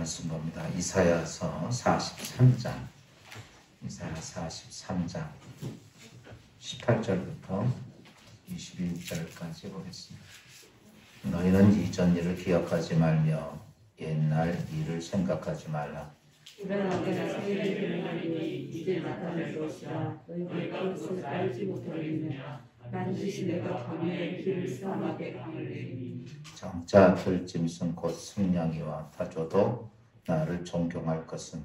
말씀 봅니다. 이사야서 43장, 이사야 43장 18절부터 21절까지 보겠습니다. 너희는 이전 일을 기억하지 말며 옛날 일을 생각하지 말라. 그러나 내가 새해를 계명하리니 이제 나타날 것이라. 너희가 그것을 알지 못하겠느냐. 반드시 내가 광야의 길을 사막에 강을 내리니 정자 들짐승 곧 승냥이와 타조도 나를 존경할 것은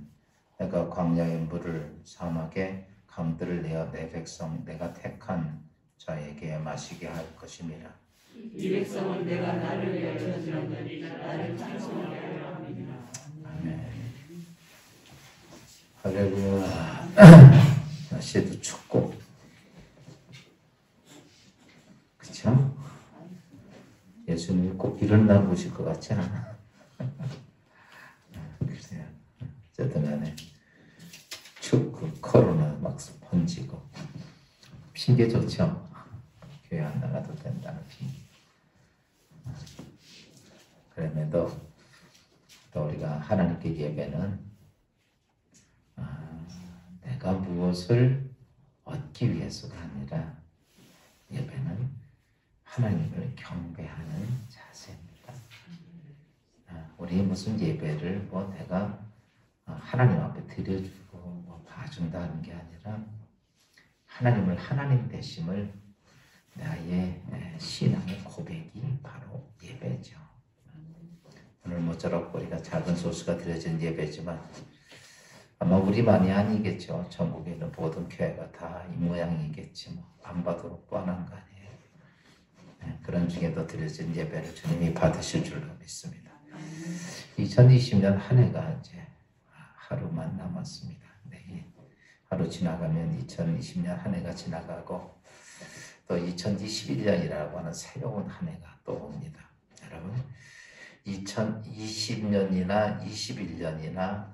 내가 광야의 물을 사막에 강들을 내어 내 백성 내가 택한 자에게 마시게 할 것임이라. 이 백성은 내가 나를 위하여 전하니 나를 찬송하게 하려 함이니라. 아멘. 할렐루야. 날씨도 춥고 그쵸? 예수님이 꼭 일어나 보실 것 같지 않아? 글쎄요. 어쨌든 간에 춥고 코로나 막 번지고 핑계 좋죠? 교회 안 나가도 된다는 핑계. 그럼에도 또 우리가 하나님께 예배는 내가 무엇을 얻기 위해서가 아니라 예배는 하나님을 경배하는 자세입니다. 우리 무슨 예배를 뭐 내가 하나님 앞에 드려주고 뭐 봐준다는 게 아니라 하나님을 하나님 되심을 나의 신앙의 고백이 바로 예배죠. 오늘 모처럼 우리가 작은 소수가 드려진 예배지만 아마 우리만이 아니겠죠. 전국에 있는 모든 교회가 다 이 모양이겠지 뭐. 안 봐도 뻔한 거 아니에요. 그런 중에도 드려진 예배를 주님이 받으실 줄로 믿습니다. 2020년 한 해가 이제 하루만 남았습니다. 내일 하루 지나가면 2020년 한 해가 지나가고 또 2021년이라고 하는 새로운 한 해가 또 옵니다. 여러분 2020년이나 21년이나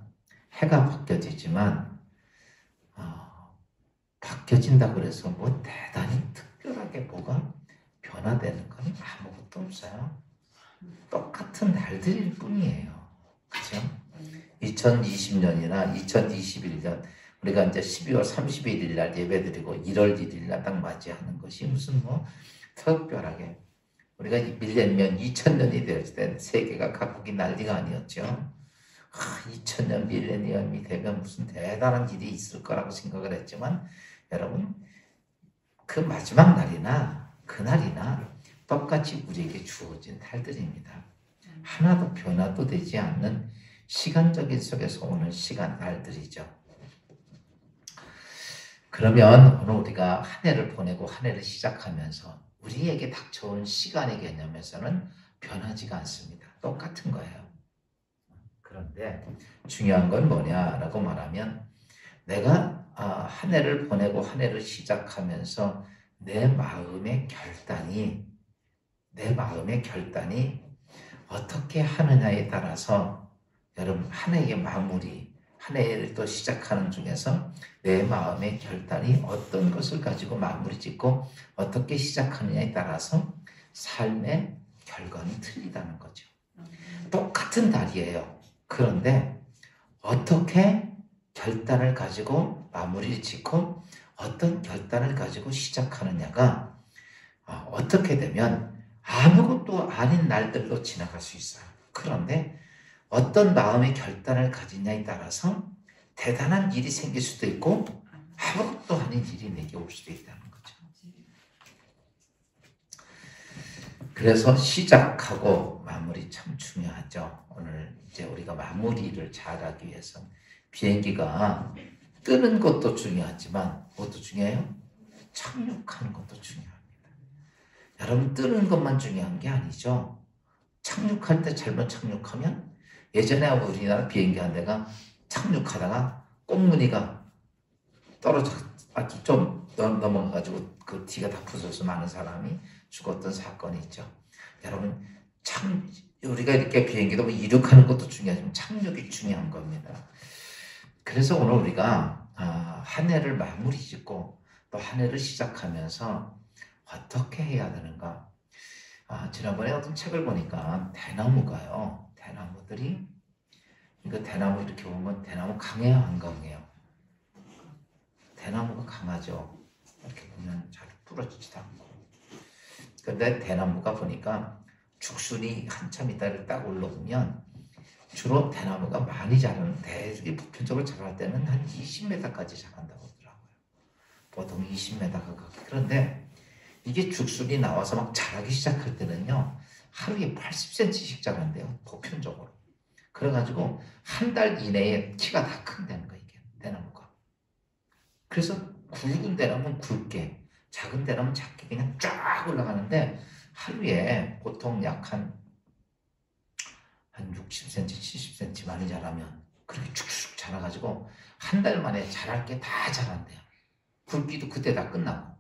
해가 바뀌어지지만 바뀌어진다고 해서 뭐 대단히 특별하게 뭐가 변화되는 건 아무것도 없어요. 똑같은 날들일 뿐이에요. 그렇죠? 2020년이나 2021년 우리가 이제 12월 31일 날 예배드리고 1월 1일 날 딱 맞이하는 것이 무슨 뭐 특별하게 우리가 밀레니엄 2000년이 되었을 때 세계가 각국이 난리가 아니었죠. 2000년 밀레니엄이 되면 무슨 대단한 일이 있을 거라고 생각을 했지만 여러분 그 마지막 날이나 그날이나 똑같이 우리에게 주어진 날들입니다. 하나도 변화도 되지 않는 시간적인 속에서 오는 시간 날들이죠. 그러면 오늘 우리가 한 해를 보내고 한 해를 시작하면서 우리에게 닥쳐온 시간의 개념에서는 변하지가 않습니다. 똑같은 거예요. 그런데 중요한 건 뭐냐라고 말하면 내가 한 해를 보내고 한 해를 시작하면서 내 마음의 결단이 어떻게 하느냐에 따라서 여러분 한 해의 마무리, 한 해를 또 시작하는 중에서 내 마음의 결단이 어떤 것을 가지고 마무리 짓고 어떻게 시작하느냐에 따라서 삶의 결과는 틀리다는 거죠. 똑같은 날이에요. 그런데 어떻게 결단을 가지고 마무리를 짓고 어떤 결단을 가지고 시작하느냐가 어떻게 되면 아무것도 아닌 날들로 지나갈 수 있어요. 그런데 어떤 마음의 결단을 가지냐에 따라서 대단한 일이 생길 수도 있고 아무것도 아닌 일이 내게 올 수도 있다는 거죠. 그래서 시작하고 마무리 참 중요하죠. 오늘 이제 우리가 마무리를 잘하기 위해서 비행기가 뜨는 것도 중요하지만 뭐도 중요해요? 착륙하는 것도 중요합니다. 여러분 뜨는 것만 중요한 게 아니죠. 착륙할 때 잘못 착륙하면 예전에 우리나라 비행기 한 대가 착륙하다가 꽁무니가 떨어져 좀 넘어가가지고 그 뒤가 다 부서져서 많은 사람이 죽었던 사건이 있죠. 여러분 우리가 이렇게 비행기도 뭐 이륙하는 것도 중요하지만 착륙이 중요한 겁니다. 그래서 오늘 우리가 한 해를 마무리 짓고 또 한 해를 시작하면서 어떻게 해야 되는가? 지난번에 어떤 책을 보니까 대나무들이 이거 대나무 이렇게 보면 대나무 강해요, 안 강해요? 대나무가 강하죠. 이렇게 보면 잘 부러지지도 않고. 근데 대나무가 보니까 죽순이 한참 있다가 딱 올라오면 주로 대나무가 많이 자라는데 보편적으로 자랄 때는 한 20m까지 자란다고 하더라고요. 보통 20m가 그런데 이게 죽순이 나와서 막 자라기 시작할 때는요 하루에 80cm씩 자란대요. 보편적으로. 그래가지고 한 달 이내에 키가 다 큰다는 거예요. 이게 대나무가. 그래서 굵은 대나무는 굵게, 작은 대나무는 작게 그냥 쫙 올라가는데 하루에 보통 약 한 60cm, 70cm 많이 자라면 그렇게 쭉쭉 자라가지고 한 달 만에 자랄 게 다 자란대요. 굵기도 그때 다 끝나고.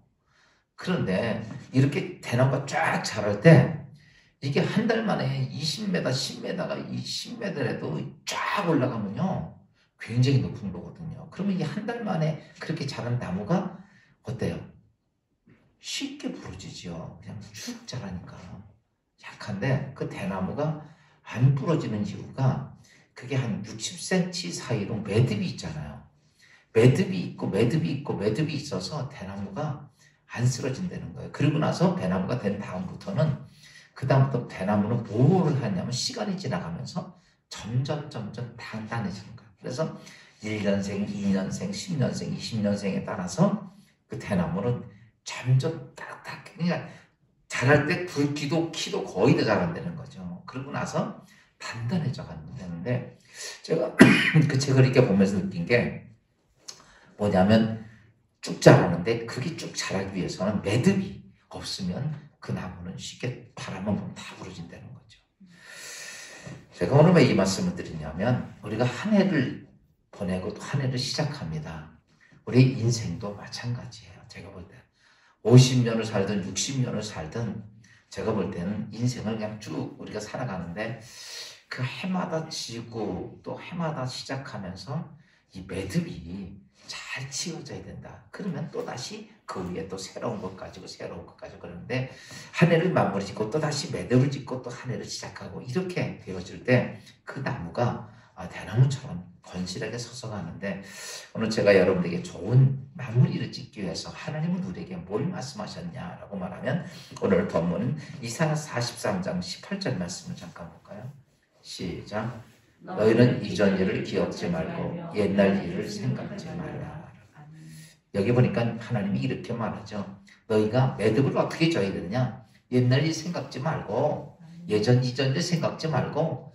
그런데 이렇게 대나무가 쫙 자랄 때 이게 한 달 만에 20m, 10m가 20m라도 쫙 올라가면요 굉장히 높은 거거든요. 그러면 이게 한 달 만에 그렇게 자란 나무가 어때요? 쉽게 부러지죠. 그냥 쭉 자라니까. 약한데 그 대나무가 안 부러지는 이유가 그게 한 60cm 사이로 매듭이 있잖아요. 매듭이 있고 매듭이 있고 매듭이 있어서 대나무가 안 쓰러진다는 거예요. 그리고 나서 대나무가 된 다음부터는 그다음부터 대나무는 뭐를 하냐면 시간이 지나가면서 점점 단단해지는 거예요. 그래서 1년생, 2년생, 10년생, 20년생에 따라서 그 대나무는 점점 딱딱 그러니까 자랄 때 굵기도 키도 거의 다 자란다는 거죠. 그러고 나서 단단해져 간다는데 제가 그 책을 이렇게 보면서 느낀 게 뭐냐면 쭉 자라는데 그게 쭉 자라기 위해서는 매듭이 없으면 그 나무는 쉽게 바람만 불면 다 부러진다는 거죠. 제가 오늘 왜 이 말씀을 드리냐면 우리가 한 해를 보내고 또 한 해를 시작합니다. 우리 인생도 마찬가지예요. 제가 볼 때 50년을 살든 60년을 살든 제가 볼 때는 인생을 그냥 쭉 우리가 살아가는데 그 해마다 지고 또 해마다 시작하면서 이 매듭이 잘 치워져야 된다. 그러면 또다시 그 위에 또 새로운 것 가지고 새로운 것 가지고 그러는데 한 해를 마무리 짓고 또다시 매듭을 짓고 또 한 해를 시작하고 이렇게 되어질 때 그 나무가 대나무처럼 건실하게 서서 가는데 오늘 제가 여러분들에게 좋은 마무리를 짓기 위해서 하나님은 우리에게 뭘 말씀하셨냐라고 말하면 오늘 본문은 이사야 43장 18절 말씀을 잠깐 볼까요? 시작. 너희는 이전 일을 기억지 말고 옛날 일을 생각지 말라. 여기 보니까 하나님이 이렇게 말하죠. 너희가 매듭을 어떻게 져야 되느냐? 옛날 일 생각지 말고 이전 일 생각지 말고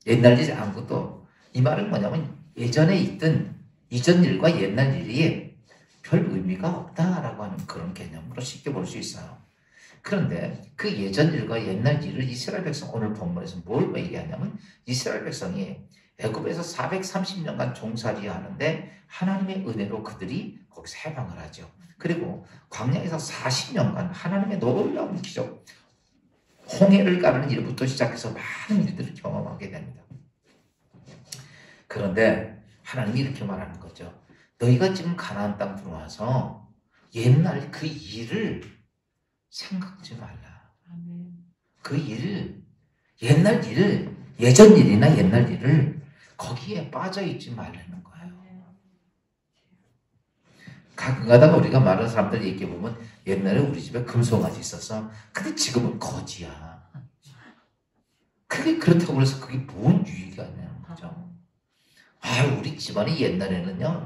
옛날 일 아무것도 이 말은 뭐냐면 예전에 있던 이전 일과 옛날 일이 별 의미가 없다라고 하는 그런 개념으로 쉽게 볼 수 있어요. 그런데 그 예전 일과 옛날 일을 이스라엘 백성 오늘 본문에서 뭘 얘기하냐면 이스라엘 백성이 애굽에서 430년간 종살이 하는데 하나님의 은혜로 그들이 거기서 해방을 하죠. 그리고 광야에서 40년간 하나님의 놀라운 기적 홍해를 가르는 일부터 시작해서 많은 일들을 경험하게 됩니다. 그런데 하나님이 이렇게 말하는 거죠. 너희가 지금 가나안 땅 들어와서 옛날 그 일을 생각지 말라. 그 일, 옛날 일을, 예전 일이나 옛날 일을 거기에 빠져있지 말라는 거예요. 가끔 가다가 우리가 많은 사람들 얘기해보면 옛날에 우리 집에 금송아지 있었어. 근데 지금은 거지야. 그게 그렇다고 해서 그게 뭔 유익이 아니냐는 거죠. 우리 집안이 옛날에는요,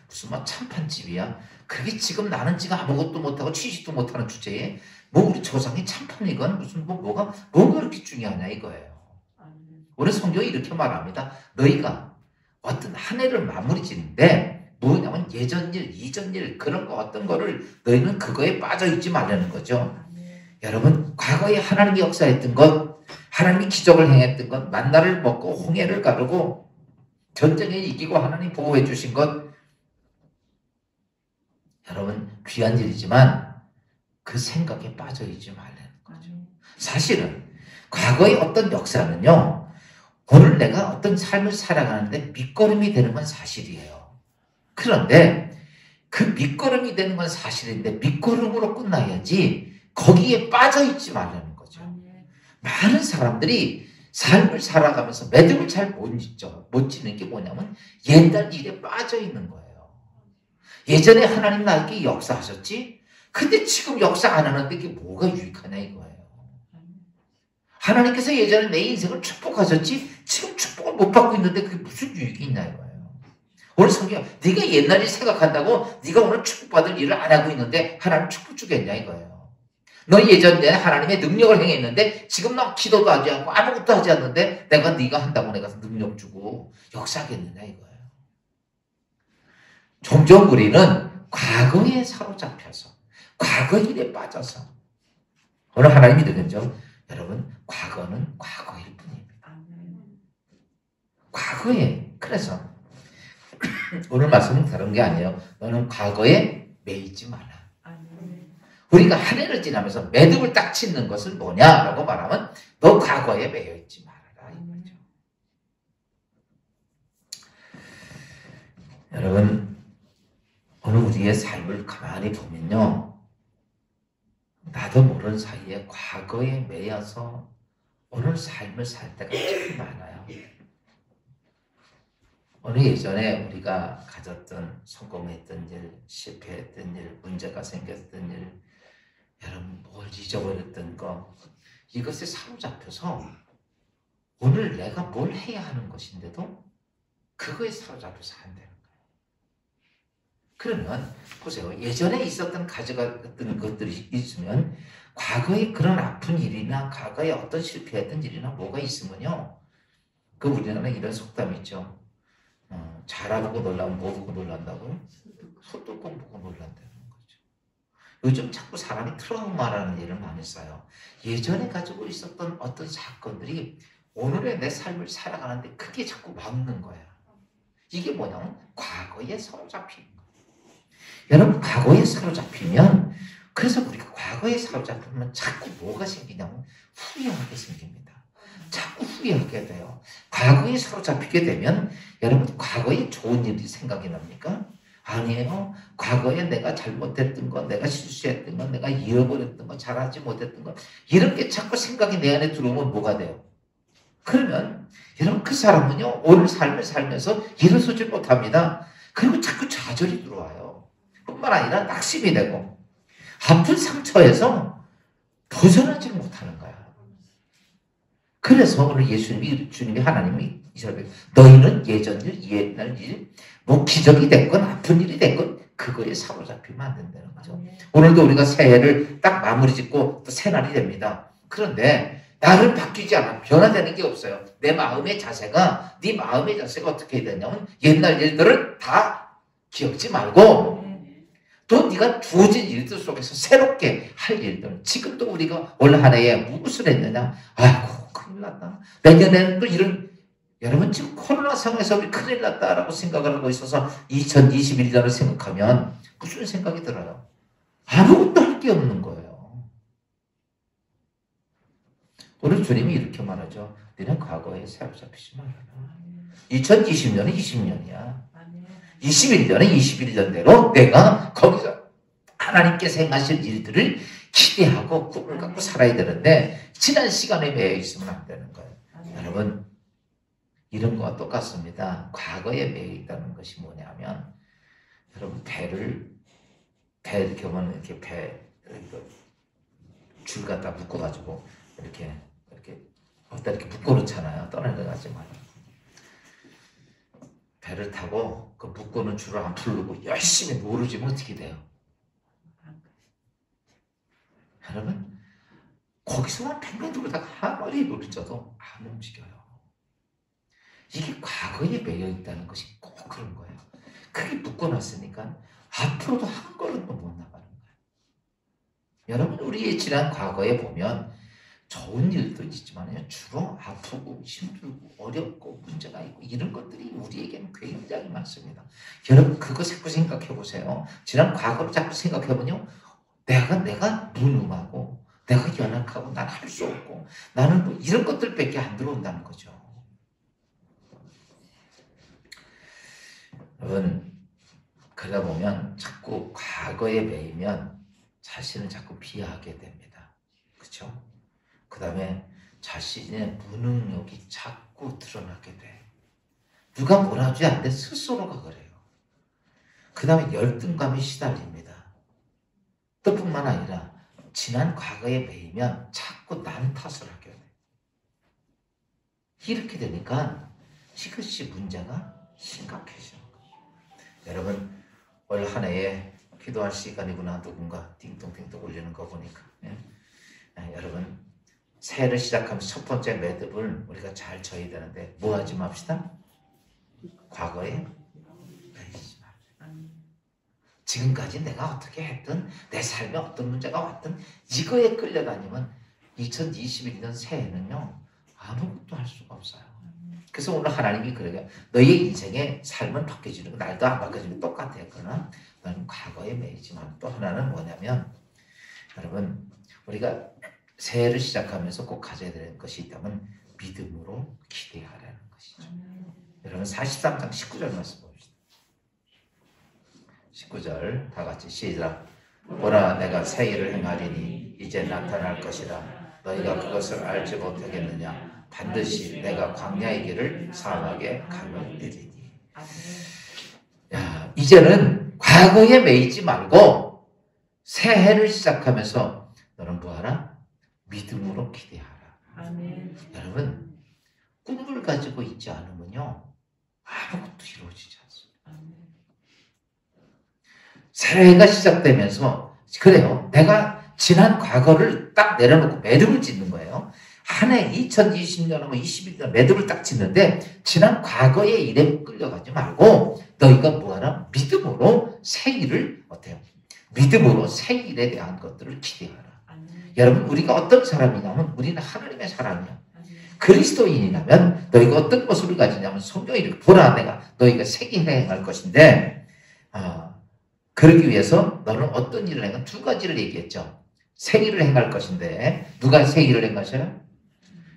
무슨 참판집이야. 그게 지금 나는 지금 아무것도 못하고 취직도 못하는 주제에 우리 조상이 참판이건 무슨 뭐가 그렇게 중요하냐 이거예요. 우리 성경이 이렇게 말합니다. 너희가 어떤 한 해를 마무리 짓는데 뭐냐면 예전 일, 이전 일 그런 거 어떤 거를 너희는 그거에 빠져있지 말라는 거죠. 여러분 과거에 하나님이 역사했던 것, 하나님이 기적을 행했던 것, 만나를 먹고 홍해를 가르고 전쟁에 이기고 하나님 보호해 주신 것 여러분 귀한 일이지만 그 생각에 빠져있지 말라는 거죠. 사실은 과거의 어떤 역사는요 오늘 내가 어떤 삶을 살아가는데 밑거름이 되는 건 사실이에요. 그런데 그 밑거름이 되는 건 사실인데 밑거름으로 끝나야지 거기에 빠져있지 말라는 거죠. 많은 사람들이 삶을 살아가면서 매듭을 잘 못 지는 게 뭐냐면 옛날 일에 빠져 있는 거예요. 예전에 하나님 나에게 역사하셨지? 근데 지금 역사 안 하는데 그게 뭐가 유익하냐 이거예요. 하나님께서 예전에 내 인생을 축복하셨지? 지금 축복을 못 받고 있는데 그게 무슨 유익이 있냐 이거예요. 오늘 성경, 네가 옛날 일 생각한다고 네가 오늘 축복받을 일을 안 하고 있는데 하나님 축복 주겠냐 이거예요. 너 예전에 하나님의 능력을 행했는데 지금 너 기도도 하지 않고 아무것도 하지 않는데 내가 네가 한다고 내가 능력 주고 역사하겠느냐 이거예요. 종종 우리는 과거에 사로잡혀서 과거 일에 빠져서 오늘 하나님이 되겠죠. 여러분 과거는 과거일 뿐입니다. 과거에 그래서 오늘 말씀은 다른 게 아니에요. 너는 과거에 매이지 마라. 우리가 한 해를 지나면서 매듭을 딱 짓는 것은 뭐냐라고 말하면 너 과거에 매여 있지 말아라 이거죠. 여러분 오늘 우리의 삶을 가만히 보면요. 나도 모르는 사이에 과거에 매여서 오늘 삶을 살 때가 참 많아요. 어느 예전에 우리가 가졌던 성공했던 일, 실패했던 일, 문제가 생겼던 일, 여러분 뭘 잊어버렸던 거 이것에 사로잡혀서 오늘 내가 뭘 해야 하는 것인데도 그거에 사로잡혀서 안 되는 거예요. 그러면 보세요. 예전에 있었던 가져갔던 것들이 있으면 과거에 그런 아픈 일이나 과거에 어떤 실패했던 일이나 뭐가 있으면요. 그 우리나라에 이런 속담이 있죠. 잘 알고 놀라면 뭐 보고 놀란다고요? 소뚜껑 보고 놀란다는 거죠. 요즘 자꾸 사람이 트라우마라는 일을 많이 써요. 예전에 가지고 있었던 어떤 사건들이 오늘의 내 삶을 살아가는데 그게 자꾸 막는 거야. 이게 뭐냐면 과거에 사로잡히는 거예요. 여러분 과거에 사로잡히면 그래서 우리가 과거에 사로잡히면 자꾸 뭐가 생기냐면 후회하게 생깁니다. 자꾸 후회하게 돼요. 과거에 사로잡히게 되면 여러분 과거에 좋은 일이 생각이 납니까? 아니에요. 과거에 내가 잘못했던 거, 내가 실수했던 거, 내가 잃어버렸던 거, 잘하지 못했던 거 이런 게 자꾸 생각이 내 안에 들어오면 뭐가 돼요? 그러면 여러분 그 사람은요 오늘 삶을 살면서 일어서지 못합니다. 그리고 자꾸 좌절이 들어와요. 뿐만 아니라 낙심이 되고 아픈 상처에서 벗어나지 못하는 거야. 그래서 오늘 주님이 하나님이 이스라엘 너희는 예전 일, 옛날 일, 뭐 기적이 됐건 아픈 일이 됐건 그거에 사로잡히면 안 된다는 거죠. 오늘도 우리가 새해를 딱 마무리 짓고 또 새날이 됩니다. 그런데 나를 바뀌지 않아 변화되는 게 없어요. 내 마음의 자세가 네 마음의 자세가 어떻게 되냐면 옛날 일들을 다 기억지 말고 또 네가 주어진 일들 속에서 새롭게 할 일들 지금도 우리가 올 한 해에 무엇을 했느냐 아이고 큰일 났다. 내년에는 또 이런 여러분 지금 코로나 상황에서 우리 큰일 났다라고 생각을 하고 있어서 2021년을 생각하면 무슨 생각이 들어요? 아무것도 할 게 없는 거예요. 오늘 주님이 이렇게 말하죠. 너는 과거에 사로잡히지 말아라. 2020년은 20년이야. 21년은 21년대로 내가 거기서 하나님께서 행하실 일들을 기대하고 꿈을 갖고 살아야 되는데 지난 시간에 매여 있으면 안 되는 거예요. 여러분 이런 거와 똑같습니다. 과거에 매여 있다는 것이 뭐냐면 여러분 배 이렇게 보면 이렇게 줄 갖다 묶어가지고 이렇게 어디다 이렇게 묶어놓잖아요. 떠내려가지 말고. 배를 타고 그 묶어놓은 줄을 안 풀고 열심히 노르지면 어떻게 돼요? 여러분 거기서만 팽팽 돌다가 아무리 노르져도 안 움직여요. 이게 과거에 매여 있다는 것이 꼭 그런 거예요. 그게 묶어놨으니까 앞으로도 한 걸음도 못 나가는 거예요. 여러분 우리의 지난 과거에 보면 좋은 일도 있지만 주로 아프고 힘들고 어렵고 문제가 있고 이런 것들이 우리에게는 굉장히 많습니다. 여러분 그거 자꾸 생각해 보세요. 지난 과거를 자꾸 생각해 보면요. 내가 무능하고 내가 연약하고 난 할 수 없고 나는 뭐 이런 것들밖에 안 들어온다는 거죠. 여러분 그러다 보면 자꾸 과거에 매이면 자신을 자꾸 비하하게 됩니다. 그렇죠? 그 다음에 자신의 무능력이 자꾸 드러나게 돼. 누가 몰아주지 않는데 스스로가 그래요. 그 다음에 열등감에 시달립니다. 또 뿐만 아니라 지난 과거에 매이면 자꾸 남 탓을 하게 돼. 이렇게 되니까 이것이 문제가 심각해지는 거예요. 여러분, 올 한 해에 기도할 시간이구나. 누군가 띵동띵동 올리는 거 보니까. 여러분, 새해를 시작하면 첫 번째 매듭을 우리가 잘 쳐야 되는데 뭐 하지 맙시다. 과거에 매이지 맙시다. 지금까지 내가 어떻게 했든 내 삶에 어떤 문제가 왔든 이거에 끌려다니면 2021년 새해는요 아무것도 할 수가 없어요. 그래서 오늘 하나님이 그러게 너의 인생의 삶은 바뀌어지는 거 날도 안 바뀌어지는 거 똑같아요. 그러나 너는 과거에 매이지만 또 하나는 뭐냐면 여러분 우리가 새해를 시작하면서 꼭 가져야 되는 것이 있다면 믿음으로 기대하라는 것이죠. 여러분 43장 19절 말씀 봅시다. 19절 다 같이 시작. 보라 내가 새 일을 행하리니 이제 나타날 것이라 너희가 그것을 알지 못하겠느냐. 반드시 내가 광야의 길을 사막에 강을 내리니. 야, 이제는 과거에 매이지 말고 새해를 시작하면서 너는 뭐하라? 믿음으로 기대하라. 아멘. 여러분 꿈을 가지고 있지 않으면요 아무것도 이루어지지 않습니다. 새해가 시작되면서 그래요. 내가 지난 과거를 딱 내려놓고 매듭을 짓는 거예요. 한 해 2020년하고 21년 매듭을 딱 짓는데 지난 과거의 일에 끌려가지 말고 너희가 뭐하라? 믿음으로 새 일을 어때요? 믿음으로 새 일에 대한 것들을 기대하라. 여러분 우리가 어떤 사람이냐면 우리는 하나님의 사람이야. 그리스도인이라면 너희가 어떤 모습을 가지냐면 성경이 이렇게 보라 내가 너희가 새 일을 행할 것인데 그러기 위해서 너는 어떤 일을 행할 두 가지를 얘기했죠. 새 일을 행할 것인데 누가 새 일을 행하셔요?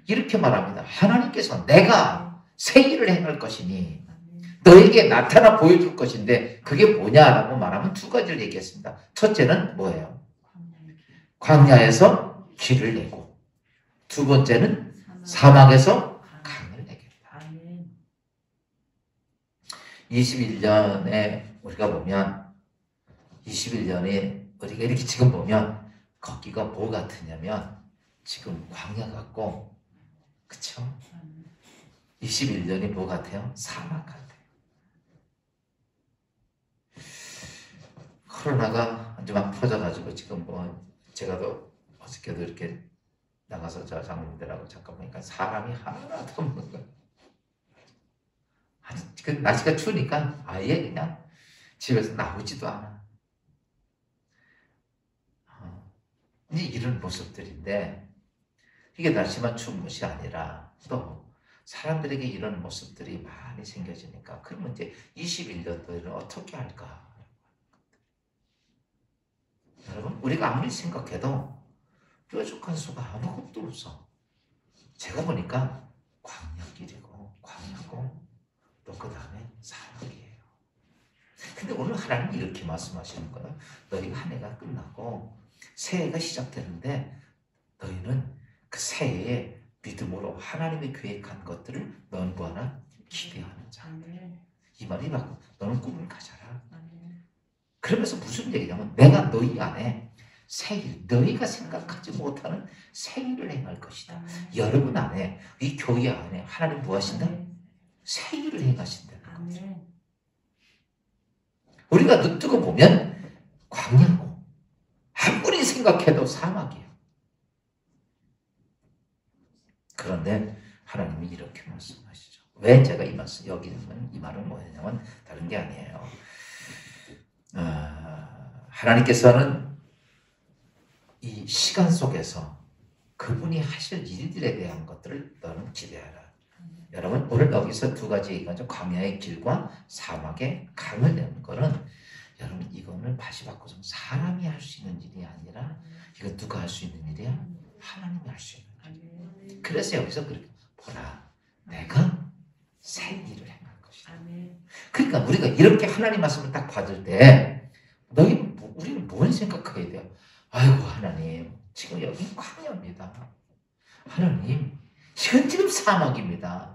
이렇게 말합니다. 하나님께서 내가 새 일을 행할 것이니 너에게 나타나 보여줄 것인데 그게 뭐냐라고 말하면 두 가지를 얘기했습니다. 첫째는 뭐예요? 광야에서 길을 내고 두 번째는 사막에서 강을 내겠다. 21년에 우리가 보면 21년에 우리가 이렇게 지금 보면 거기가 뭐 같으냐면 지금 광야 같고 그쵸? 21년이 뭐 같아요? 사막 같아요. 코로나가 이제 막 퍼져가지고 지금 뭐 제가 또 어저께도 이렇게 나가서 저 장로님들하고 잠깐 보니까 사람이 하나도 없는 거예요. 날씨가 추우니까 아예 그냥 집에서 나오지도 않아. 이제 이런 모습들인데 이게 날씨만 추운 것이 아니라 또 사람들에게 이런 모습들이 많이 생겨지니까 그러면 이제 21년도에는 어떻게 할까? 여러분 우리가 아무리 생각해도 뾰족한 수가 아무것도 없어. 제가 보니까 광야길이고 광야고 또 그 다음에 사막이에요. 근데 오늘 하나님이 이렇게 말씀하시는 거예요. 너희가 한 해가 끝나고 새해가 시작되는데 너희는 그 새해에 믿음으로 하나님이 계획한 것들을 너는 뭐하나? 기대하는 자. 이 말이 맞고 너는 꿈을 가져라. 그러면서 무슨 얘기냐면 내가 너희 안에 새일, 너희가 생각하지 못하는 새일을 행할 것이다. 여러분 안에, 이 교회 안에 하나님 뭐 하신다? 새일을 행하신다는 거죠. 우리가 눈 뜨고 보면 광야고 아무리 생각해도 사막이에요. 그런데 하나님이 이렇게 말씀하시죠. 왜 제가 이 말씀, 여기 있는 이 말은 뭐냐면 다른 게 아니에요. 하나님께서는 이 시간 속에서 그분이 하실 일들에 대한 것들을 너는 기대하라. 여러분 오늘 여기서 두 가지 얘기하죠. 광야의 길과 사막의 강을 내는 거는 여러분 이거는 다시 바꿔서 사람이 할 수 있는 일이 아니라 이거 누가 할 수 있는 일이야? 하나님이 할 수 있는 일. 그래서 여기서 그렇게 보라 내가 새 일을 행할 것이다. 그러니까 우리가 이렇게 하나님 말씀을 딱 받을 때 우리는 뭘 생각해야 돼요? 아이고 하나님 지금 여기 광야입니다. 하나님, 이건 지금 사막입니다.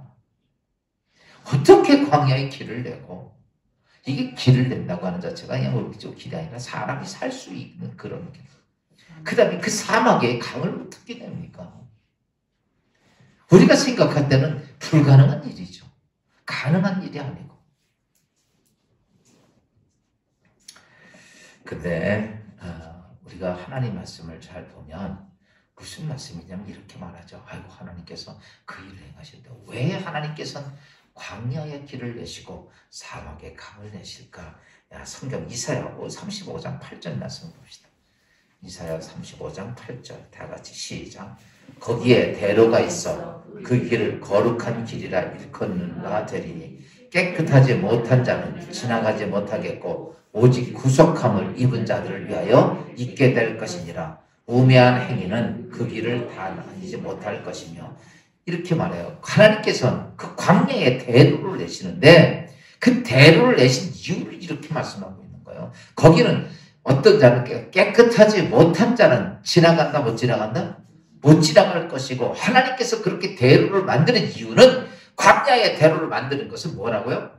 어떻게 광야에 길을 내고, 이게 길을 낸다고 하는 자체가 그냥 의학적 길이 아니라 사람이 살 수 있는 그런 길. 그 다음에 그 사막에 강을 어떻게 냅니까? 우리가 생각할 때는 불가능한 일이죠. 가능한 일이 아니고. 근데 우리가 하나님 말씀을 잘 보면 무슨 말씀이냐면 이렇게 말하죠. 아이고, 하나님께서 그 일을 행하신다. 왜 하나님께서는 광야의 길을 내시고 사막에 강을 내실까? 야, 성경 이사야 35장 8절 말씀 봅시다. 이사야 35장 8절 다 같이 시작. 거기에 대로가 있어 그 길을 거룩한 길이라 일컫는가 되리니 깨끗하지 못한 자는 지나가지 못하겠고 오직 구속함을 입은 자들을 위하여 있게 될 것이니라. 우매한 행위는 그 길을 다 다니지 못할 것이며, 이렇게 말해요. 하나님께서는 그 광야에 대로를 내시는데 그 대로를 내신 이유를 이렇게 말씀하고 있는 거예요. 거기는 어떤 자는 깨끗하지 못한 자는 지나간다 못 지나간다? 못 지나갈 것이고, 하나님께서 그렇게 대로를 만드는 이유는, 광야의 대로를 만드는 것은 뭐라고요?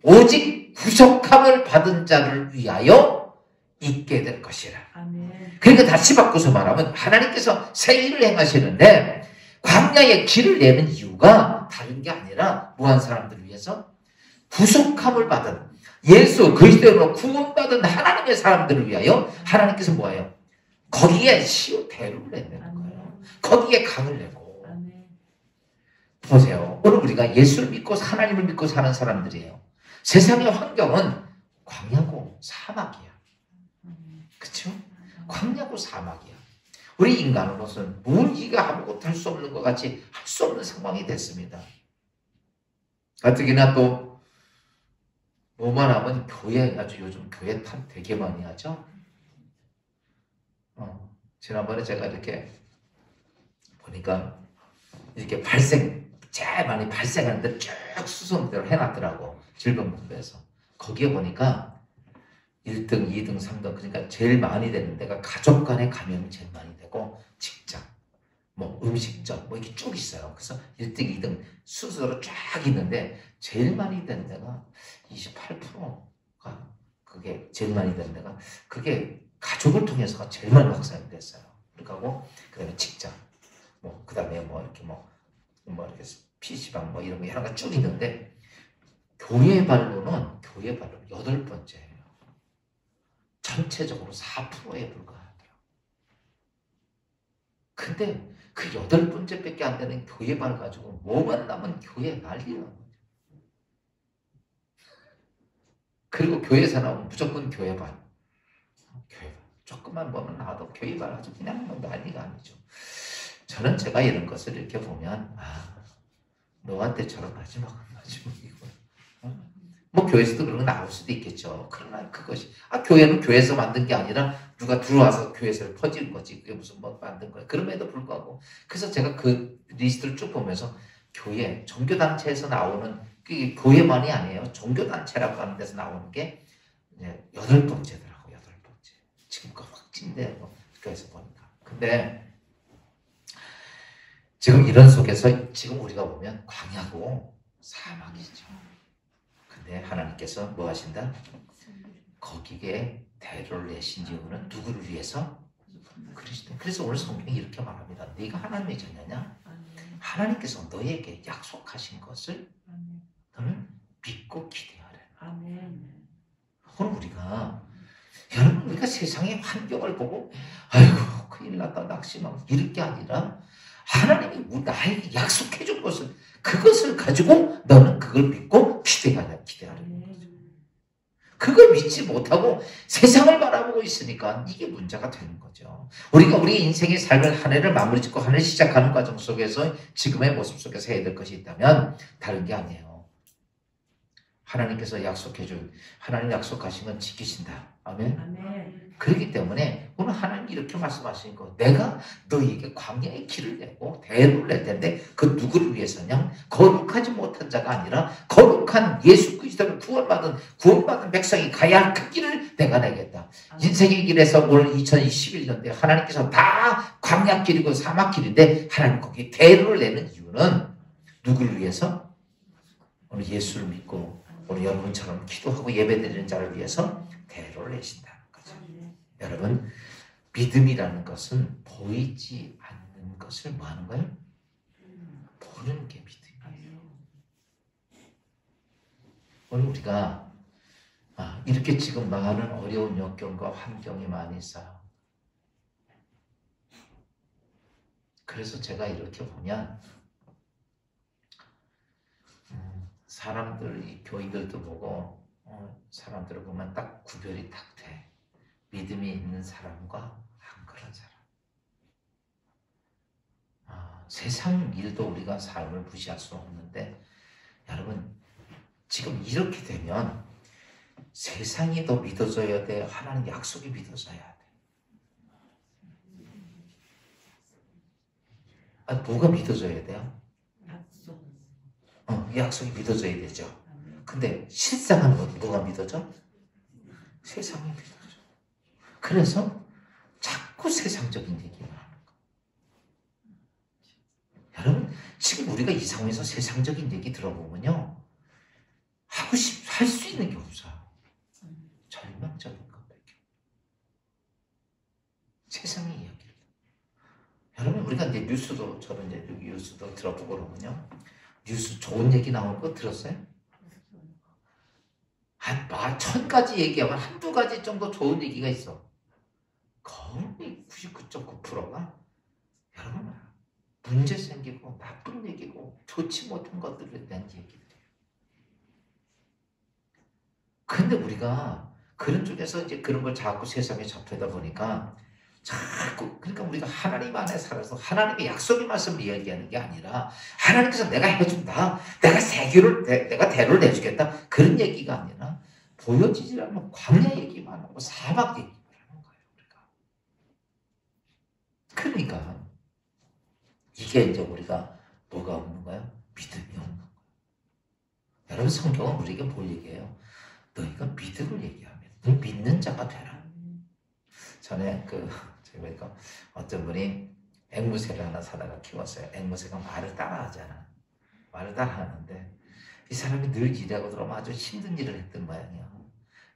오직 구속함을 받은 자를 위하여 있게 될 것이라. 아멘. 그러니까 다시 바꿔서 말하면 하나님께서 새 일을 행하시는데 광야의 길을 내는 이유가 다른 게 아니라 무한 사람들을 위해서 구속함을 받은, 예수 그리스도로 구원받은 하나님의 사람들을 위하여 하나님께서 뭐예요? 거기에 시오 대로를 내는 거예요. 거기에 강을 내고. 아멘. 보세요. 오늘 우리가 예수를 믿고 하나님을 믿고 사는 사람들이에요. 세상의 환경은 광야고 사막이야. 그렇죠? 광야고 사막이야. 우리 인간으로서는 우리가 아무것도 할 수 없는 것 같이 할 수 없는 상황이 됐습니다. 가뜩이나 또 뭐만 하면 교회, 아주 요즘 교회 탓 되게 많이 하죠. 지난번에 제가 이렇게 보니까 이렇게 제일 많이 발생하는데 쭉 수선대로 해놨더라고. 질병본부에서. 거기에 보니까 1등, 2등, 3등, 그러니까 제일 많이 되는 데가 가족 간의 감염이 제일 많이 되고, 직장, 뭐 음식점, 뭐 이렇게 쭉 있어요. 그래서 1등, 2등 순서로 쫙 있는데 제일 많이 되는 데가 28%가 그게 제일 많이 되는 데가 그게 가족을 통해서가 제일 많이 확산이 됐어요. 그리고 그다음에 직장, 뭐 그다음에 뭐 이렇게 뭐 이렇게 PC방 뭐 이런 거 여러 가지 쭉 있는데, 교회 발로는 8번째예요. 전체적으로 4%에 불과하더라고요. 근데 그 8번째밖에 안 되는 교회 발 가지고 뭐만 나면 교회 난리라는 거죠. 그리고 교회에서 나오면 무조건 교회 발. 조금만 보면 나도 교회 발 아주 그냥 뭐 난리가 아니죠. 저는 제가 이런 것을 이렇게 보면, 너한테처럼 마지막은 마지막이고, 뭐 교회에서도 그런 거 나올 수도 있겠죠. 그러나 그것이 교회는 교회에서 만든 게 아니라 누가 들어와서 교회에서 퍼지는 거지. 그게 무슨 뭐 만든 거야. 그럼에도 불구하고, 그래서 제가 그 리스트를 쭉 보면서 교회, 종교단체에서 나오는, 그게 교회만이 아니에요. 종교단체라고 하는 데서 나오는 게 이제 8번째더라고. 8번째. 지금껏 확진되고 교회에서 보니까. 근데 지금 이런 속에서 지금 우리가 보면 광야고 사막이죠. 근데 하나님께서 뭐 하신다? 거기에 대로를 내신 이유는 누구를 위해서? 그리스도. 그래서 오늘 성경이 이렇게 말합니다. 네가 하나님의 자녀냐? 하나님께서 너에게 약속하신 것을 너는 믿고 기대하라. 오늘 우리가 세상의 환경을 보고 아이고 큰일 났다 낙심하고 이럴 게 아니라, 하나님이 나에게 약속해 준 것을, 그것을 가지고 너는 그걸 믿고 기대하라는 거죠. 그걸 믿지 못하고 세상을 바라보고 있으니까 이게 문제가 되는 거죠. 우리가 우리 인생의 삶을 한 해를 마무리 짓고 한 해를 시작하는 과정 속에서 지금의 모습 속에서 해야 될 것이 있다면 다른 게 아니에요. 하나님께서 하나님 약속하신 건 지키신다. 아멘. 아멘. 그렇기 때문에 오늘 하나님이 이렇게 말씀하신 거, 내가 너희에게 광야의 길을 내고 대로를 낼 텐데 그 누구를 위해서냐? 거룩하지 못한 자가 아니라 거룩한 예수 그리스도를 구원받은 백성이 가야 할 그 길을 내가 내겠다. 인생의 길에서 오늘 2021년대 하나님께서 다 광야길이고 사막길인데 하나님 거기 대로를 내는 이유는 누구를 위해서? 오늘 예수를 믿고 우리 여러분처럼 기도하고 예배드리는 자를 위해서 대로를 내신다는 거죠. 여러분, 믿음이라는 것은 보이지 않는 것을 뭐 하는 거예요? 보는 게 믿음이에요. 오늘 우리가 이렇게 지금 많은 어려운 역경과 환경이 많이 있어요. 그래서 제가 이렇게 보면 사람들, 이 교인들도 보고 사람들을 보면 딱 구별이 딱 돼. 믿음이 있는 사람과 안 그런 사람. 세상 일도 우리가 삶을 무시할 수 없는데 여러분 지금 이렇게 되면 세상이 더 믿어져야 돼? 하나님 약속이 믿어져야 돼? 뭐가 믿어져야 돼요? 약속이 믿어져야 되죠. 근데 실상은 누가 믿어져? 세상이 믿어져. 그래서 자꾸 세상적인 얘기만 하는 거예요. 여러분, 지금 우리가 이 상황에서 세상적인 얘기 들어보면요. 할 수 있는 게 없어요. 절망적인 것밖에. 세상의 이야기를. 여러분, 우리가 이제 저는 이제 뉴스도 들어보고 그러면요. 뉴스 좋은 얘기 나오는 거 들었어요? 한 1000가지 얘기하면 한두 가지 정도 좋은 얘기가 있어. 거의 99.9%가 여러분 문제 생기고 나쁜 얘기고 좋지 못한 것들에 대한 얘기들이에요. 근데 우리가 그런 쪽에서 이제 그런 걸 자꾸 세상에 접하다 보니까 자꾸 그러니까 우리가 하나님 안에 살아서 하나님의 약속의 말씀을 이야기하는 게 아니라 하나님께서 내가 해준다. 내가 대로를 내주겠다. 그런 얘기가 아니라 보여지지 않는 광야 얘기만 하고 사막 얘기만 하는 거예요. 우리가. 그러니까 이게 이제 우리가 뭐가 없는 거예요? 믿음이 없는 거예요. 여러분 성경은 우리에게 뭘 얘기해요? 너희가 믿음을 얘기하면 믿는 자가 되라. 전에 제가 어떤 분이 앵무새를 하나 사다가 키웠어요. 앵무새가 말을 따라하잖아. 말을 따라하는데 이 사람이 늘 일하고 들어오면 아주 힘든 일을 했던 모양이야.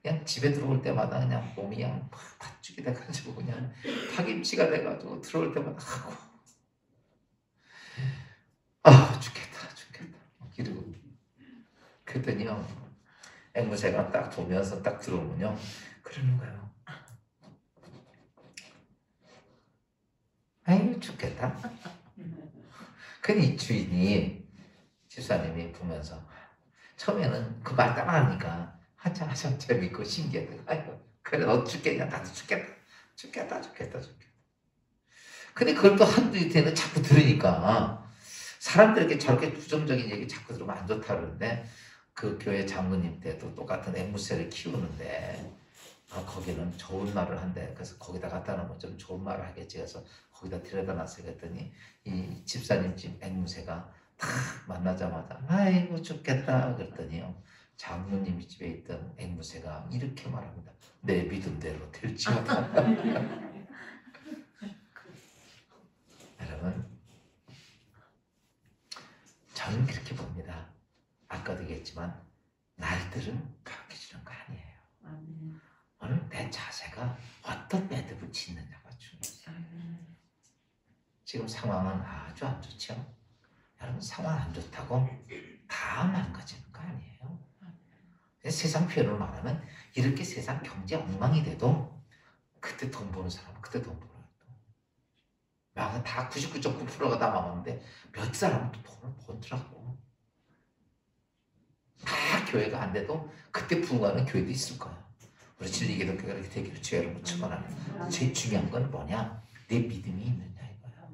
그냥 집에 들어올 때마다 그냥 몸이 그냥 팥죽이 돼가지고 그냥 파김치가 돼가지고 들어올 때마다 하고 죽겠다. 이러고 그랬더니요 앵무새가 딱 보면서 딱 들어오면요 그러는 거예요. 아유 죽겠다. 근데 이 주인이 집사님이 보면서 처음에는 그 말 따라하니까 한참 재밌고 신기했대. 아이고 그래 너 죽겠냐? 나도 죽겠다. 근데 그걸 또 한두 이틀에는 자꾸 들으니까 사람들에게 저렇게 부정적인 얘기 자꾸 들으면 안 좋다 그러는데 그 교회 장로님 때도 똑같은 앵무새를 키우는데 거기는 좋은 말을 한대. 그래서 거기다 갖다 놓으면 좀 좋은 말을 하겠지 해서 거기다 데려다 놨어요. 그랬더니 이 집사님 집 앵무새가 딱 만나자마자 아이고 죽겠다 그랬더니요 장로님 집에 있던 앵무새가 이렇게 말합니다. 내 믿음대로 될지어다. 여러분 저는 그렇게 봅니다. 아까도 얘기했지만 날들은 바뀌지는 거 아니에요. 오늘 내 자세가 어떤 매듭을 짓느냐가 중요해요. 지금 상황은 아주 안 좋죠. 여러분 상황 안 좋다고 다 망가지는 거 아니에요. 세상 표현을 말하면 이렇게 세상 경제 엉망이 돼도 그때 돈 버는 사람은 그때 돈 벌어요. 망은 다 99.9%가 다 망하는데 몇 사람은 또 돈을 벌더라고. 다 교회가 안 돼도 그때 부흥하는 교회도 있을 거야. 우리 진리기독교가 이렇게 되기를 주여를 못 축원합니다. 제일 중요한 건 뭐냐? 내 믿음이 있느냐 이거야.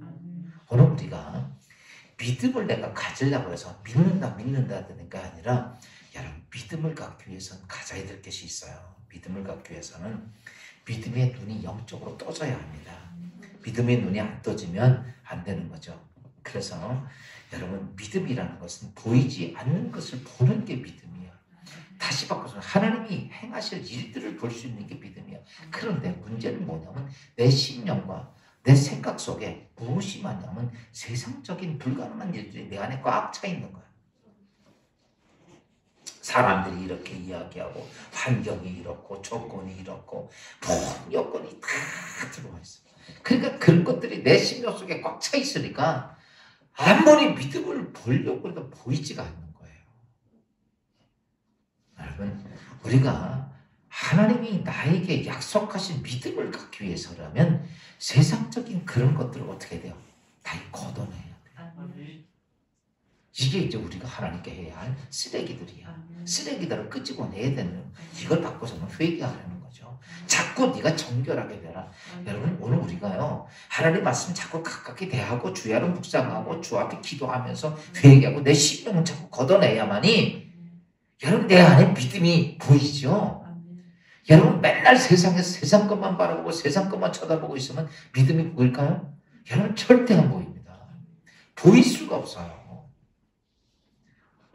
오늘 우리가 믿음을 내가 가지려고 해서 믿는다 되는 게 아니라 여러분 믿음을 갖기 위해서는 가져야 될 것이 있어요. 믿음을 갖기 위해서는 믿음의 눈이 영적으로 떠져야 합니다. 믿음의 눈이 안 떠지면 안 되는 거죠. 그래서 여러분 믿음이라는 것은 보이지 않는 것을 보는 게 믿음이에요. 다시 바꿔서 하나님이 행하실 일들을 볼 수 있는 게 믿음이에요. 그런데 문제는 뭐냐면 내 심령과 내 생각 속에 무엇이 많냐면 세상적인 불가능한 일들이 내 안에 꽉 차 있는 거예요. 사람들이 이렇게 이야기하고 환경이 이렇고 조건이 이렇고 모든 여건이 다 들어와 있어요. 그러니까 그런 것들이 내 심령 속에 꽉 차 있으니까 아무리 믿음을 보려고 해도 보이지가 않는 거예요. 여러분 우리가 하나님이 나에게 약속하신 믿음을 갖기 위해서라면 세상적인 그런 것들을 어떻게 돼요? 다 걷어내야 돼요. 이게 이제 우리가 하나님께 해야 할 쓰레기들이야. 쓰레기들을 끄집어내야 되는 이걸 바꿔서는 회개하려는 거죠. 자꾸 네가 정결하게 되라. 여러분 오늘 우리가요 하나님 말씀 자꾸 가깝게 대하고 주야로 묵상하고 주 앞에 기도하면서 회개하고 내 심령은 자꾸 걷어내야만이 여러분 내 안에 믿음이 보이죠. 여러분 맨날 세상에서 세상 것만 바라보고 세상 것만 쳐다보고 있으면 믿음이 보일까요? 여러분 절대 안 보입니다. 보일 수가 없어요.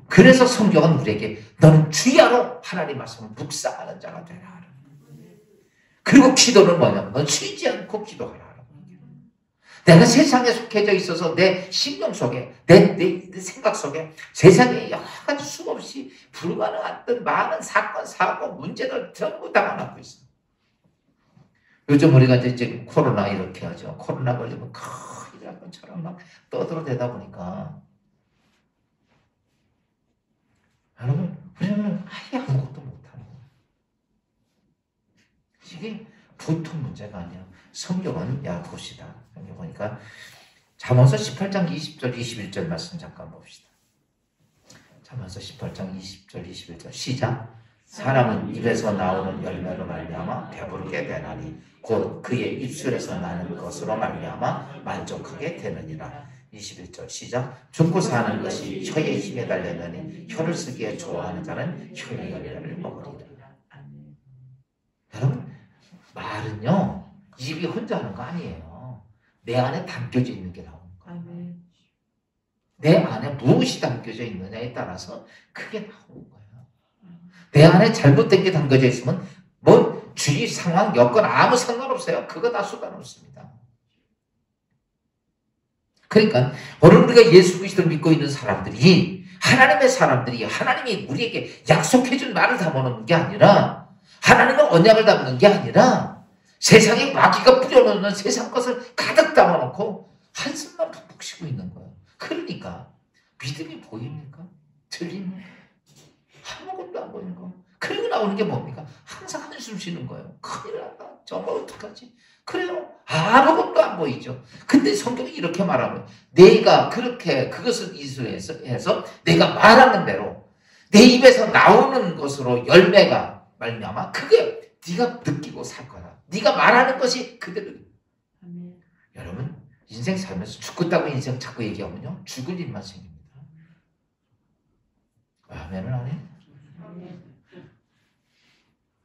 그래서 성경은 우리에게 너는 주야로 하나님 말씀을 묵상하는 자가 되라. 그리고 기도는 뭐냐면 넌 쉬지 않고 기도하라. 내가 세상에 속해져 있어서 내 심령 속에 내 생각 속에 세상에 여러 가지 수없이 불가능한 많은 사건, 사고, 문제를 전부 담아놓고 있어. 요즘 우리가 이제 코로나 이렇게 하죠. 코로나 걸리면 큰일 것처럼 막 떠들어대다 보니까 여러분 우리는 아예 아무것도 못하는 거예요. 이게 보통 문제가 아니에요. 성경은 봅시다. 성경 보니까 잠언서 18장 20절 21절 말씀 잠깐 봅시다. 잠언서 18장 20절 21절 시작. 사람은 입에서 나오는 열매로 말미암아 배부르게 되나니 곧 그의 입술에서 나는 것으로 말미암아 만족하게 되느니라. 21절 시작. 죽고 사는 것이 혀의 힘에 달렸느니 혀를 쓰기에 좋아하는 자는 혀의 열매를 먹으리라. 여러분 말은요 입이 혼자 하는 거 아니에요. 내 안에 담겨져 있는 게 나오는 거예요. 내 안에 무엇이 담겨져 있느냐에 따라서 그게 나오는 거예요. 내 안에 잘못된 게 담겨져 있으면 뭐 주위 상황 여건 아무 상관없어요. 그거 다 수단없습니다. 그러니까 오늘 우리가 예수 그리스도를 믿고 있는 사람들이 하나님의 사람들이 하나님이 우리에게 약속해준 말을 담아놓는 게 아니라 하나님의 언약을 담는 게 아니라 세상에 마귀가 뿌려놓는 세상 것을 가득 담아놓고 한숨만 푹푹 쉬고 있는 거예요. 그러니까 믿음이 보입니까? 들립니까? 아무것도 안 보이는 거. 그리고 나오는 게 뭡니까? 항상 한숨 쉬는 거예요. 큰일 났다. 정말 어떡하지? 그래요. 아무것도 안 보이죠. 근데 성경이 이렇게 말하면 내가 그렇게 그것을 이수해서 내가 말하는 대로 내 입에서 나오는 것으로 열매가 말미암아 그게 네가 느끼고 살 거야. 네가 말하는 것이 그대로. 여러분 인생 살면서 죽겠다고 인생 자꾸 얘기하면요 죽을 일만 생깁니다. 아멘은 안 해?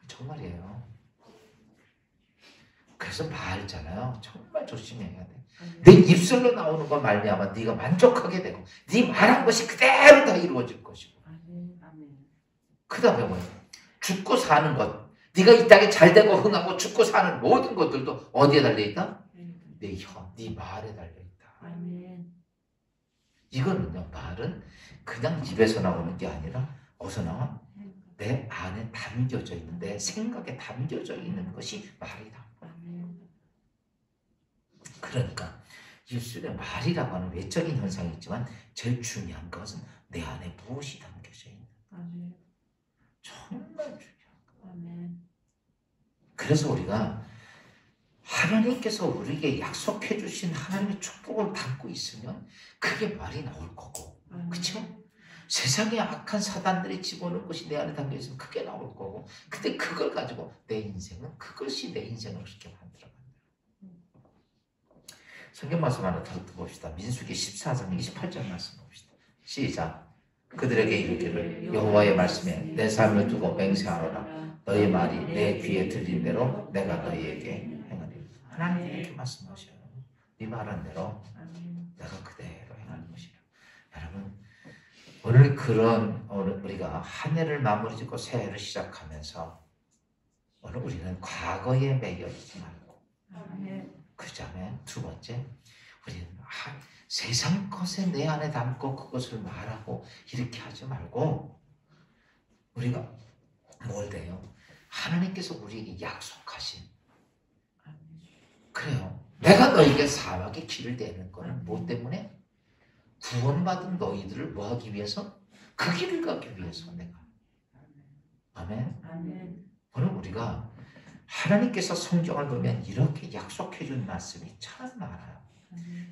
정말이에요. 그래서 말잖아요. 정말 조심해야 돼. 내 입술로 나오는 거 말미암아 네가 만족하게 되고 네 말한 것이 그대로 다 이루어질 것이고 그 다음에 뭐예요? 죽고 사는 것. 네가 이 땅에 잘되고 흥하고 죽고 사는 모든 것들도 어디에 달려있다? 내 혀, 네 말에 달려있다. 이거는요. 말은 그냥 입에서 나오는 게 아니라 어디서 나와? 내 안에 담겨져 있는 내 생각에 담겨져 있는 것이 말이다. 그러니까 입술에 말이라고 하는 외적인 현상이 있지만 제일 중요한 것은 내 안에 무엇이 담겨져 있는 정말 중요한 거예요. 그래서 우리가 하나님께서 우리에게 약속해 주신 하나님의 축복을 담고 있으면 그게 말이 나올 거고 그렇죠? 세상에 악한 사단들이 집어넣은 것이 내 안에 담겨 있으면 그게 나올 거고 근데 그걸 가지고 내 인생은 그것이 내 인생을 그렇게 만들어간다. 성경 말씀 하나 더 봅시다. 민수기 14장 28절 말씀 봅시다. 시작. 그들에게 이르기를 여호와의 말씀에 내 삶을 두고 맹세하노라. 너희 말이 내 귀에 들린 대로 내가 너희에게 행하리라. 하나님 이렇게 말씀하셔요. 네 말한 대로 내가 그대로 행하는 것이라. 여러분, 오늘 우리가 한 해를 마무리 짓고 새 해를 시작하면서 오늘 우리는 과거에 매여 있지 말고, 그 다음에 두 번째, 우리는 세상 것에 내 안에 담고 그것을 말하고 이렇게 하지 말고, 우리가 뭘 돼요? 하나님께서 우리에게 약속하신, 그래요. 내가 너에게 사막의 길을 내는 거는 뭐 때문에? 구원받은 너희들을 뭐 하기 위해서? 그 길을 가기 위해서 내가. 아멘. 오늘 우리가 하나님께서 성경을 보면 이렇게 약속해 준 말씀이 참 많아요.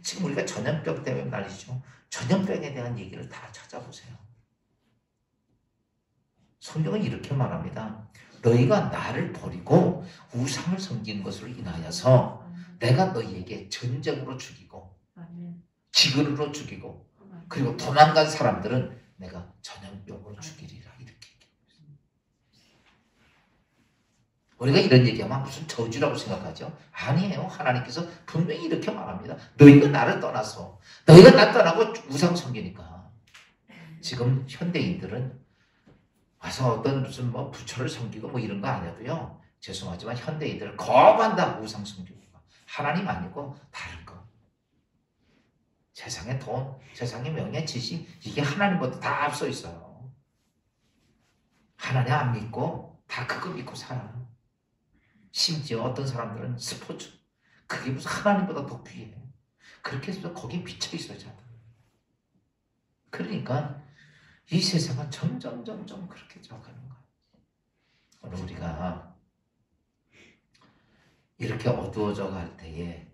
지금 우리가 전염병 때문에 난리죠. 전염병에 대한 얘기를 다 찾아보세요. 성경은 이렇게 말합니다. 너희가 나를 버리고 우상을 섬기는 것으로 인하여서 내가 너희에게 전쟁으로 죽이고 기근으로 죽이고 그리고 도망간 사람들은 내가 전염병으로 죽이리라. 이렇게 얘기합니다. 우리가 이런 얘기하면 무슨 저주라고 생각하죠? 아니에요. 하나님께서 분명히 이렇게 말합니다. 너희가 나를 떠나서 너희가 나 떠나고 우상 섬기니까. 지금 현대인들은 와서 어떤 무슨 뭐 부처를 섬기고 뭐 이런 거 아니어도요. 죄송하지만 현대인들은 거부한다. 우상 섬기고. 하나님 아니고 다른 거. 세상의 돈, 세상의 명예, 지식 이게 하나님보다 다 앞서 있어요. 하나님 안 믿고 다 그거 믿고 살아요. 심지어 어떤 사람들은 스포츠 그게 무슨 하나님보다 더 귀해. 그렇게 해서 거기에 미쳐 있어요. 그러니까 이 세상은 점점 그렇게 져가는 거예요. 오늘 우리가 이렇게 어두워져 갈 때에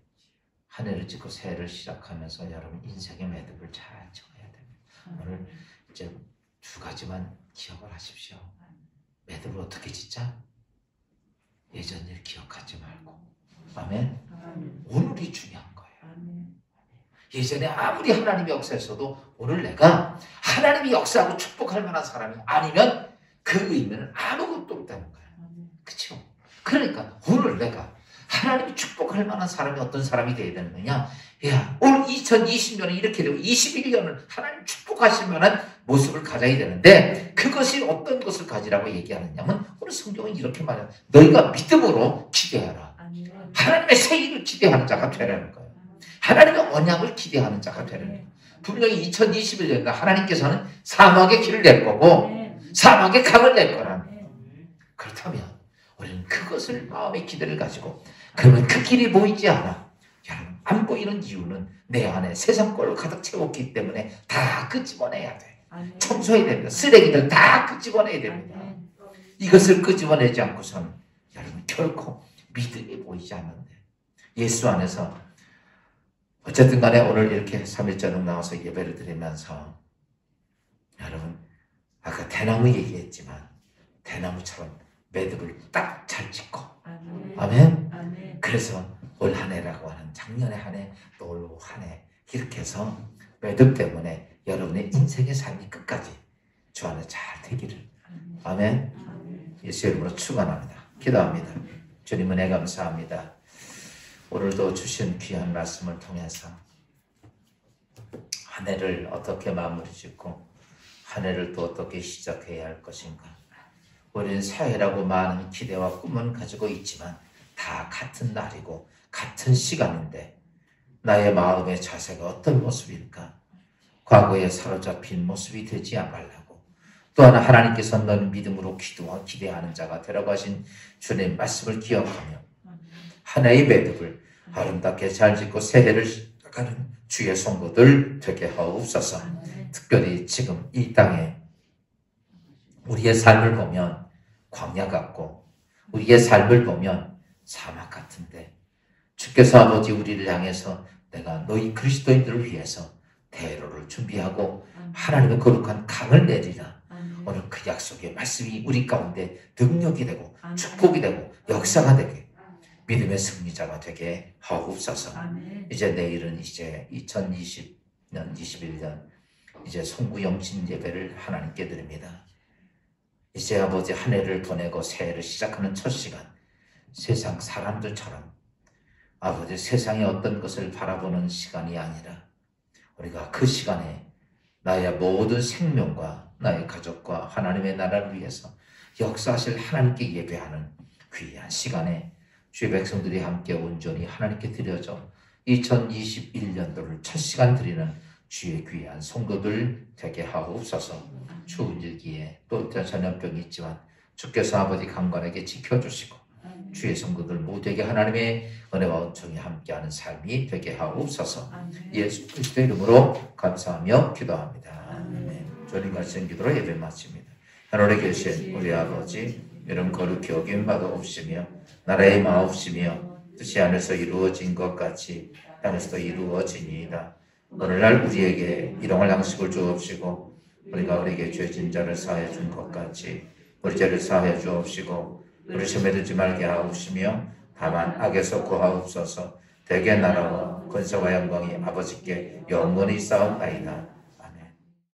한 해를 짓고 새 해를 시작하면서 여러분 인생의 매듭을 잘 쳐야 됩니다. 오늘 이제 두 가지만 기억을 하십시오. 매듭을 어떻게 짓자? 예전 일 기억하지 말고. 아멘. 오늘이 중요한 거예요. 예전에 아무리 하나님이 역사했어도 오늘 내가 하나님이 역사하고 축복할 만한 사람이 아니면 그 의미는 아무것도 없다는 거예요. 그렇죠? 그러니까 오늘 내가 하나님이 축복할 만한 사람이 어떤 사람이 되어야 되는 거냐? 야, 올 2020년은 이렇게 되고 21년은 하나님 축복하실 만한 모습을 가져야 되는데 그것이 어떤 것을 가지라고 얘기하느냐면 오늘 성경은 이렇게 말해요. 너희가 믿음으로 기대하라. 하나님의 새 일을 기대하는 자가 되라는 거예요. 하나님의 언약을 기대하는 자가 되라는 거예요. 분명히 2021년에 하나님께서는 사막의 길을 낼 거고 사막의 강을 낼 거라는 거예요. 그렇다면 우리는 그것을 마음의 기대를 가지고 그러면 그 길이 보이지 않아. 여러분 안 보이는 이유는 내 안에 세상 꼴을 가득 채웠기 때문에 다 끄집어내야 돼. 청소해야 됩니다. 쓰레기들 다 끄집어내야 됩니다. 이것을 끄집어내지 않고서는 여러분 결코 믿음이 보이지 않는데 예수 안에서 어쨌든 간에 오늘 이렇게 3일절로 나와서 예배를 드리면서 여러분 아까 대나무 얘기했지만 대나무처럼 매듭을 딱 잘 짓고 아멘. 그래서 올 한 해라고 하는 작년의 한 해 또 올 한 해 이렇게 해서 매듭 때문에 여러분의 인생의 삶이 끝까지 주 안에 잘 되기를 아멘. 예수 이름으로 축원합니다. 기도합니다. 주님 은혜 감사합니다. 오늘도 주신 귀한 말씀을 통해서 한 해를 어떻게 마무리 짓고 한 해를 또 어떻게 시작해야 할 것인가. 우리는 새해라고 많은 기대와 꿈은 가지고 있지만 다 같은 날이고 같은 시간인데 나의 마음의 자세가 어떤 모습일까? 과거에 사로잡힌 모습이 되지 말라고. 또 하나 하나님께서 너는 믿음으로 기도와 기대하는 자가 되라고 하신 주님의 말씀을 기억하며 한 해의 매듭을 아름답게 잘 짓고 새해를 시작하는 주의 성도들 되게 하옵소서. 특별히 지금 이 땅에 우리의 삶을 보면 광야 같고 우리의 삶을 보면 사막 같은데 주께서 아버지 우리를 향해서 내가 너희 그리스도인들을 위해서 대로를 준비하고 하나님의 거룩한 강을 내리라. 오늘 그 약속의 말씀이 우리 가운데 능력이 되고 축복이 되고 역사가 되게 믿음의 승리자가 되게 하옵소서. 이제 내일은 이제 2020년 21년 이제 송구영신 예배를 하나님께 드립니다. 이제 아버지 한 해를 보내고 새해를 시작하는 첫 시간, 세상 사람들처럼 아버지 세상의 어떤 것을 바라보는 시간이 아니라 우리가 그 시간에 나의 모든 생명과 나의 가족과 하나님의 나라를 위해서 역사하실 하나님께 예배하는 귀한 시간에 주의 백성들이 함께 온전히 하나님께 드려져 2021년도를 첫 시간 드리는 주의 귀한 성도들 되게 하옵소서. 추운 일기에 또 전염병이 있지만 주께서 아버지 강건하게 지켜주시고 주의 성도들 모두에게 하나님의 은혜와 은총이 함께하는 삶이 되게 하옵소서. 예수 그리스도의 이름으로 감사하며 기도합니다. 아멘. 주님 같은 기도로 예배 마칩니다. 하늘에 계신 우리 아버지, 이름 거룩히 여김 받아옵시며 나라의 마옵시며 뜻이 하늘에서 이루어진 것 같이 땅에서도 이루어지니이다. 오늘날 우리에게 일용할 양식을 주옵시고 우리가 우리에게 죄진 자를 사하여 준 것 같이 우리 죄를 사하여 주옵시고 우리 시험에 들지 말게 하옵시며 다만 악에서 구하옵소서. 대개 나라와 권세와 영광이 아버지께 영원히 쌓옵나이다.